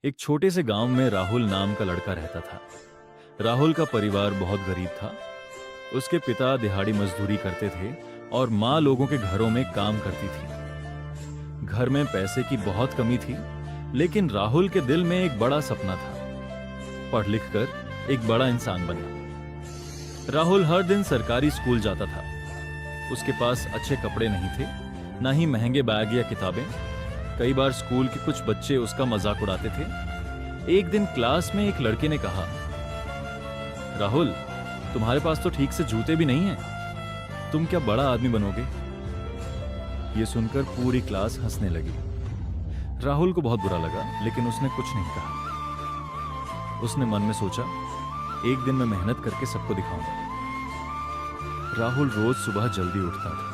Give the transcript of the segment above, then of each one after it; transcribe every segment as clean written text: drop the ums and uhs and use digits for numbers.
एक छोटे से गांव में राहुल नाम का लड़का रहता था। राहुल का परिवार बहुत गरीब था। उसके पिता दिहाड़ी मजदूरी करते थे और माँ लोगों के घरों में काम करती थी। घर में पैसे की बहुत कमी थी, लेकिन राहुल के दिल में एक बड़ा सपना था, पढ़ लिख कर एक बड़ा इंसान बनना। राहुल हर दिन सरकारी स्कूल जाता था। उसके पास अच्छे कपड़े नहीं थे, ना ही महंगे बैग या किताबें। कई बार स्कूल के कुछ बच्चे उसका मजाक उड़ाते थे। एक दिन क्लास में एक लड़के ने कहा, राहुल, तुम्हारे पास तो ठीक से जूते भी नहीं हैं। तुम क्या बड़ा आदमी बनोगे? यह सुनकर पूरी क्लास हंसने लगी। राहुल को बहुत बुरा लगा, लेकिन उसने कुछ नहीं कहा। उसने मन में सोचा, एक दिन मैं मेहनत करके सबको दिखाऊंगा। राहुल रोज सुबह जल्दी उठता था।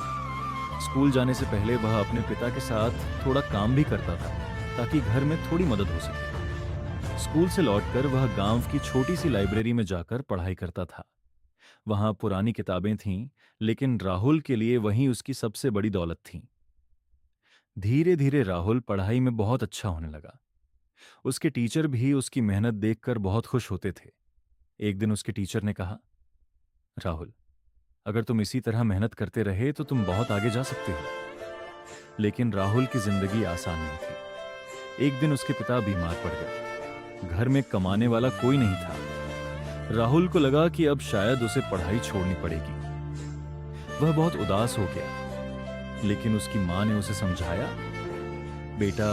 स्कूल जाने से पहले वह अपने पिता के साथ थोड़ा काम भी करता था, ताकि घर में थोड़ी मदद हो सके। स्कूल से लौटकर वह गांव की छोटी सी लाइब्रेरी में जाकर पढ़ाई करता था। वहां पुरानी किताबें थीं, लेकिन राहुल के लिए वही उसकी सबसे बड़ी दौलत थी। धीरे धीरे राहुल पढ़ाई में बहुत अच्छा होने लगा। उसके टीचर भी उसकी मेहनत देखकर बहुत खुश होते थे। एक दिन उसके टीचर ने कहा, राहुल, अगर तुम इसी तरह मेहनत करते रहे तो तुम बहुत आगे जा सकते हो। लेकिन राहुल की जिंदगी आसान नहीं थी। एक दिन उसके पिता बीमार पड़ गए। घर में कमाने वाला कोई नहीं था। राहुल को लगा कि अब शायद उसे पढ़ाई छोड़नी पड़ेगी। वह बहुत उदास हो गया, लेकिन उसकी मां ने उसे समझाया, बेटा,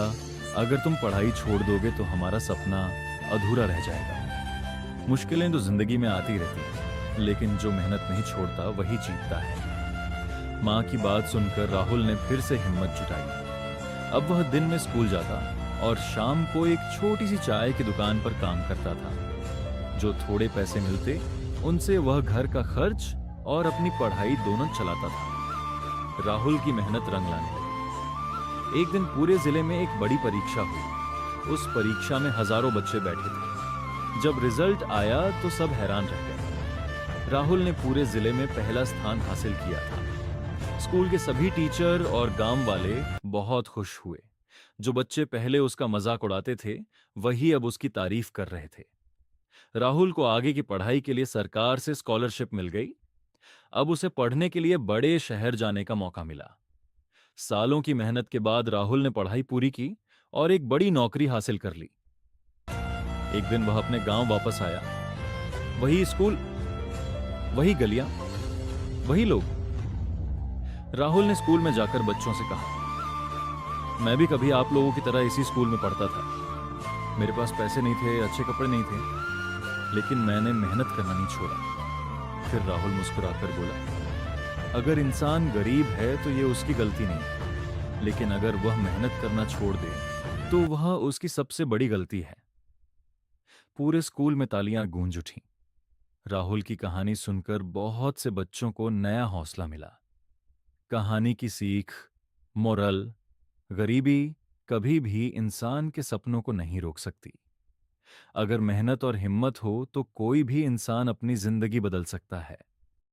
अगर तुम पढ़ाई छोड़ दोगे तो हमारा सपना अधूरा रह जाएगा। मुश्किलें तो जिंदगी में आती रहती हैं, लेकिन जो मेहनत नहीं छोड़ता वही जीतता है। मां की बात सुनकर राहुल ने फिर से हिम्मत जुटाई। अब वह दिन में स्कूल जाता और शाम को एक छोटी सी चाय की दुकान पर काम करता था। जो थोड़े पैसे मिलते, उनसे वह घर का खर्च और अपनी पढ़ाई दोनों चलाता था। राहुल की मेहनत रंग लाने लगी। एक दिन पूरे जिले में एक बड़ी परीक्षा हुई। उस परीक्षा में हजारों बच्चे बैठे थे। जब रिजल्ट आया तो सब हैरान रह गए। राहुल ने पूरे जिले में पहला स्थान हासिल किया था। स्कूल के सभी टीचर और गांव वाले बहुत खुश हुए। जो बच्चे पहले उसका मजाक उड़ाते थे, वही अब उसकी तारीफ कर रहे थे। राहुल को आगे की पढ़ाई के लिए सरकार से स्कॉलरशिप मिल गई। अब उसे पढ़ने के लिए बड़े शहर जाने का मौका मिला। सालों की मेहनत के बाद राहुल ने पढ़ाई पूरी की और एक बड़ी नौकरी हासिल कर ली। एक दिन वह अपने गांव वापस आया। वही स्कूल, वही गलियां, वही लोग। राहुल ने स्कूल में जाकर बच्चों से कहा, मैं भी कभी आप लोगों की तरह इसी स्कूल में पढ़ता था। मेरे पास पैसे नहीं थे, अच्छे कपड़े नहीं थे, लेकिन मैंने मेहनत करना नहीं छोड़ा। फिर राहुल मुस्कुराकर बोला, अगर इंसान गरीब है तो ये उसकी गलती नहीं, लेकिन अगर वह मेहनत करना छोड़ दे तो वह उसकी सबसे बड़ी गलती है। पूरे स्कूल में तालियां गूंज उठीं। राहुल की कहानी सुनकर बहुत से बच्चों को नया हौसला मिला। कहानी की सीख, मोरल, गरीबी कभी भी इंसान के सपनों को नहीं रोक सकती। अगर मेहनत और हिम्मत हो तो कोई भी इंसान अपनी जिंदगी बदल सकता है।